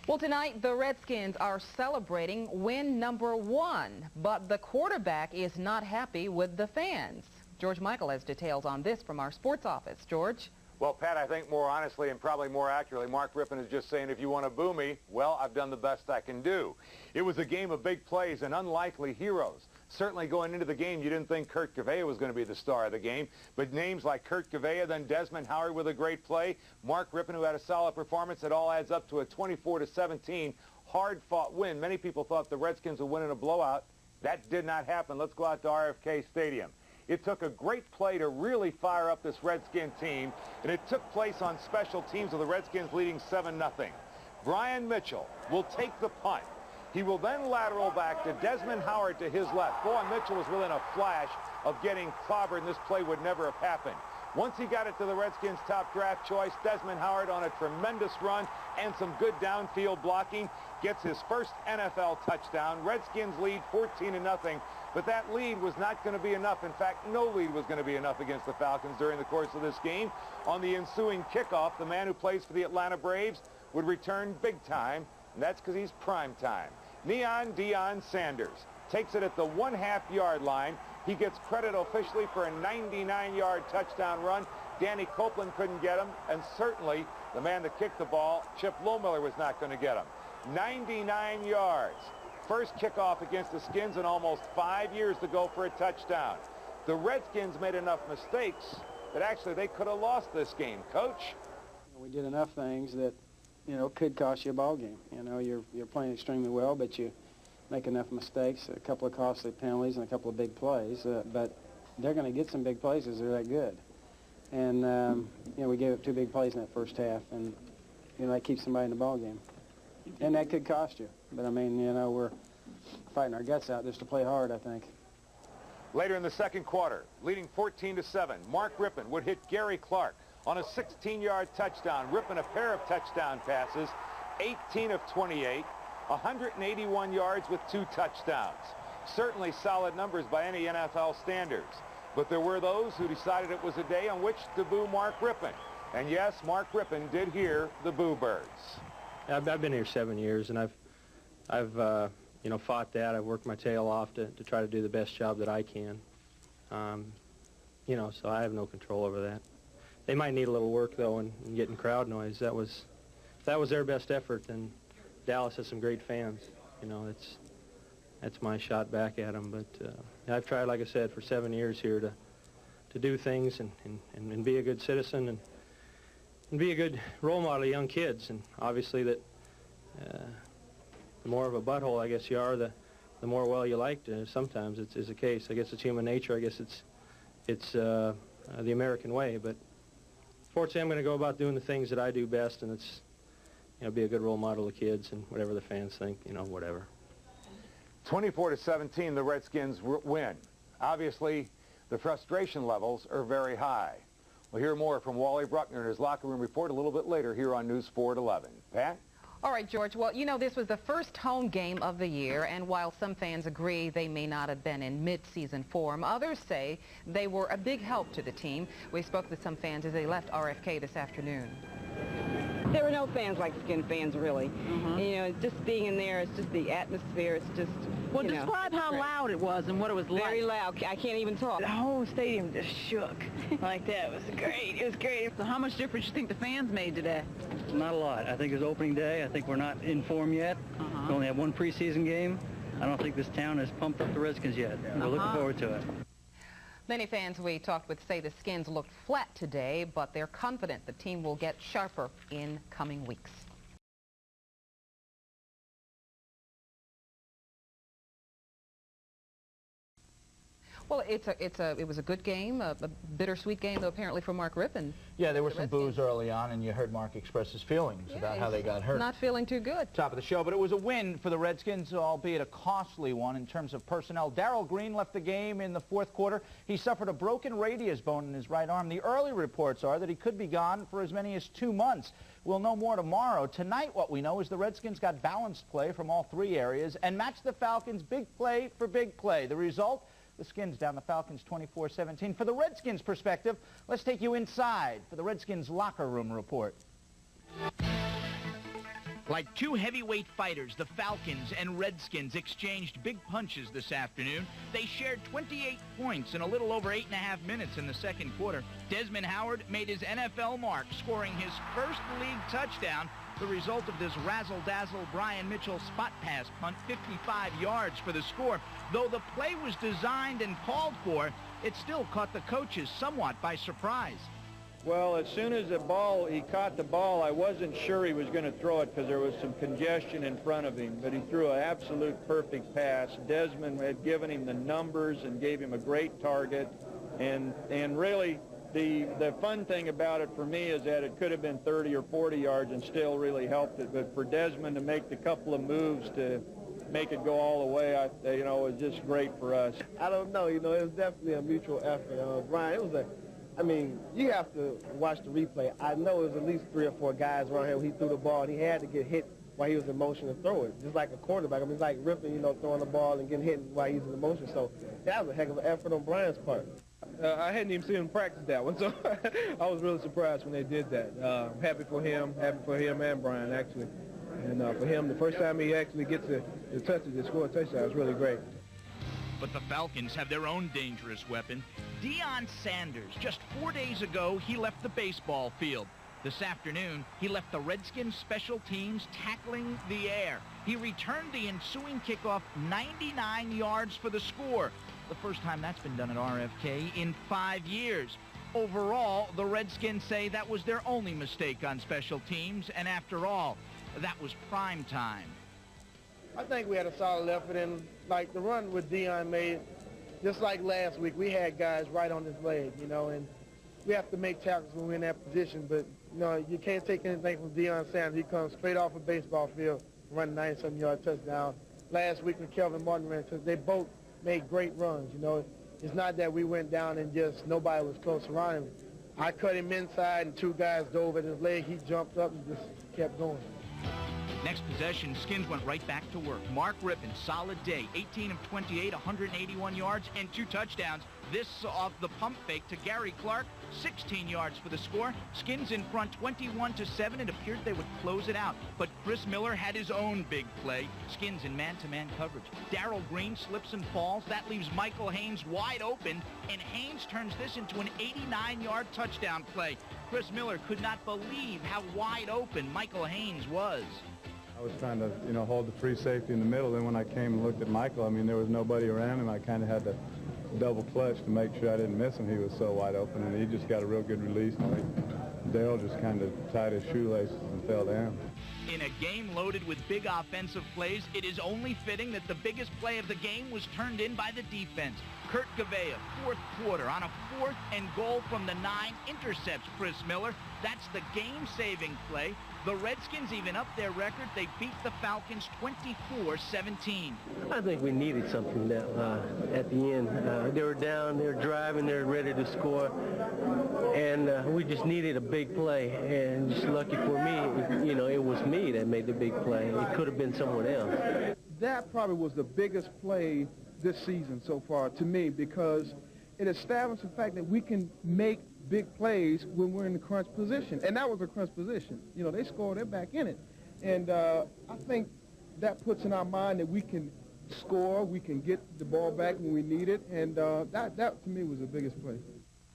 Well, tonight, the Redskins are celebrating win #1, but the quarterback is not happy with the fans. George Michael has details on this from our sports office. George? Well, Pat, I think more honestly and probably more accurately, Mark Rippon is just saying, if you want to boo me, well, I've done the best I can do. It was a game of big plays and unlikely heroes. Certainly going into the game, you didn't think Kurt Gavea was going to be the star of the game, but names like Kurt Gavea, then Desmond Howard with a great play, Mark Rippon, who had a solid performance, it all adds up to a 24-17 hard-fought win. Many people thought the Redskins would win in a blowout. That did not happen. Let's go out to RFK Stadium. It took a great play to really fire up this Redskin team, and it took place on special teams with the Redskins leading 7-0. Brian Mitchell will take the punt. He will then lateral back to Desmond Howard to his left. Boy, Mitchell was within a flash of getting clobbered, and this play would never have happened. Once he got it to the Redskins' top draft choice, Desmond Howard on a tremendous run and some good downfield blocking gets his first NFL touchdown. Redskins lead 14-0, but that lead was not going to be enough. In fact, no lead was going to be enough against the Falcons during the course of this game. On the ensuing kickoff, the man who plays for the Atlanta Braves would return big time, and that's because he's prime time. Neon Deion Sanders takes it at the 1/2-yard line. He gets credit officially for a 99-yard touchdown run. Danny Copeland couldn't get him, and certainly the man that kicked the ball, Chip Lohmiller, was not going to get him. 99 yards. First kickoff against the Skins in almost 5 years to go for a touchdown. The Redskins made enough mistakes that actually they could have lost this game. Coach? We did enough things that, could cost you a ball game. You're playing extremely well, but you make enough mistakes, a couple of costly penalties and a couple of big plays, but they're going to get some big plays because they're that good. And, we gave up 2 big plays in that first half, and, that keeps somebody in the ball game. And that could cost you. But, I mean, we're fighting our guts out just to play hard, I think. Later in the second quarter, leading 14-7, Mark Rippon would hit Gary Clark on a 16-yard touchdown. Rippon a pair of touchdown passes, 18 of 28. 181 yards with 2 touchdowns. Certainly solid numbers by any NFL standards. But there were those who decided it was a day on which to boo Mark Rippon. And yes, Mark Rippon did hear the boo birds. I've been here 7 years, and I've fought that. I've worked my tail off to try to do the best job that I can. So I have no control over that. They might need a little work, though, in getting crowd noise. That was their best effort, and Dallas has some great fans. That's my shot back at them. But I've tried, like I said, for 7 years here to do things and be a good citizen and be a good role model to young kids. And obviously that the more of a butthole, I guess, you are, the more well you like to. Sometimes it's the case. I guess it's human nature. I guess it's the American way. But fortunately, I'm going to go about doing the things that I do best, and it's be a good role model to kids and whatever the fans think, whatever. 24-17, the Redskins win. Obviously, the frustration levels are very high. We'll hear more from Wally Bruckner in his locker room report a little bit later here on News 4 at 11. Pat? All right, George. Well, this was the first home game of the year, and while some fans agree they may not have been in mid-season form, others say they were a big help to the team. We spoke with some fans as they left RFK this afternoon. There were no fans like Skin fans, really. Just being in there, it's just the atmosphere. It's just, well, describe how loud it was and what it was like. Very loud. I can't even talk. The whole stadium just shook like that. It was great. It was great. So how much difference do you think the fans made today? Not a lot. I think it was opening day. I think we're not in form yet. We only have 1 preseason game. I don't think this town has pumped up the Redskins yet. We're looking forward to it. Many fans we talked with say the Skins looked flat today, but they're confident the team will get sharper in coming weeks. Well, it was a good game, a bittersweet game, though, apparently, for Mark Rippon. Yeah, there were some boos early on, and you heard Mark express his feelings about how they got hurt. Not feeling too good. Top of the show, but it was a win for the Redskins, albeit a costly one in terms of personnel. Darrell Green left the game in the 4th quarter. He suffered a broken radius bone in his right arm. The early reports are that he could be gone for as many as 2 months. We'll know more tomorrow. Tonight, what we know is the Redskins got balanced play from all 3 areas and matched the Falcons big play for big play. The result? The Skins down the Falcons 24-17. For the Redskins' perspective, let's take you inside for the Redskins locker room report. Like two heavyweight fighters, the Falcons and Redskins exchanged big punches this afternoon. They shared 28 points in a little over 8.5 minutes in the second quarter. Desmond Howard made his NFL mark, scoring his first league touchdown. The result of this razzle-dazzle Brian Mitchell spot pass punt, 55 yards for the score. Though the play was designed and called for, it still caught the coaches somewhat by surprise. Well, as soon as he caught the ball, I wasn't sure he was going to throw it because there was some congestion in front of him, but he threw an absolute perfect pass. Desmond had given him the numbers and gave him a great target, and really the fun thing about it for me is that it could have been 30 or 40 yards and still really helped it, but for Desmond to make the couple of moves to make it go all the way, it was just great for us. I don't know, it was definitely a mutual effort. Brian, you have to watch the replay. I know it was at least 3 or 4 guys around here when he threw the ball, and he had to get hit while he was in motion to throw it, just like a quarterback. It's like ripping, throwing the ball and getting hit while he's in motion. So that was a heck of an effort on Brian's part. I hadn't even seen him practice that one, so I was really surprised when they did that. Happy for him and Brian, actually. And for him, the first time he actually gets to touch it, to score a touchdown, was really great. But the Falcons have their own dangerous weapon. Deion Sanders. Just 4 days ago, he left the baseball field. This afternoon, he left the Redskins special teams tackling the air. He returned the ensuing kickoff 99 yards for the score. The first time that's been done at RFK in 5 years. Overall, the Redskins say that was their only mistake on special teams, and after all, that was prime time. I think we had a solid effort, and like the run with Deion made, just like last week, we had guys right on his leg, and we have to make tackles when we're in that position, but, you can't take anything from Deion Sanders. He comes straight off a baseball field, running 97-yard touchdown. Last week when Kelvin Martin ran, they both made great runs, It's not that we went down and just nobody was close around him. I cut him inside, and 2 guys dove at his leg. He jumped up and just kept going. Next possession, Skins went right back to work. Mark Rippon, solid day, 18 of 28, 181 yards and 2 touchdowns. This off the pump fake to Gary Clark, 16 yards for the score. Skins in front 21-7. It appeared they would close it out, but Chris Miller had his own big play. Skins in man-to-man coverage. Darrell Green slips and falls. That leaves Michael Haynes wide open, and Haynes turns this into an 89-yard touchdown play. Chris Miller could not believe how wide open Michael Haynes was. I was trying to, hold the free safety in the middle. Then when I came and looked at Michael, there was nobody around him. I kind of had to double clutch to make sure I didn't miss him. He was so wide open, and he just got a real good release. Dale just kind of tied his shoelaces and fell down. In a game loaded with big offensive plays, it is only fitting that the biggest play of the game was turned in by the defense. Kurt Gavea, 4th quarter, on a 4th and goal from the 9, intercepts Chris Miller. That's the game-saving play. The Redskins even up their record. They beat the Falcons 24-17. I think we needed something at the end. They were down, they were driving, they were ready to score, and we just needed a big play. And just lucky for me, it was me that made the big play. It could have been someone else. That probably was the biggest play this season so far to me, because it established the fact that we can make big plays when we're in the crunch position. And that was a crunch position. They scored, they're back in it. And I think that puts in our mind that we can score, we can get the ball back when we need it. And that to me was the biggest play.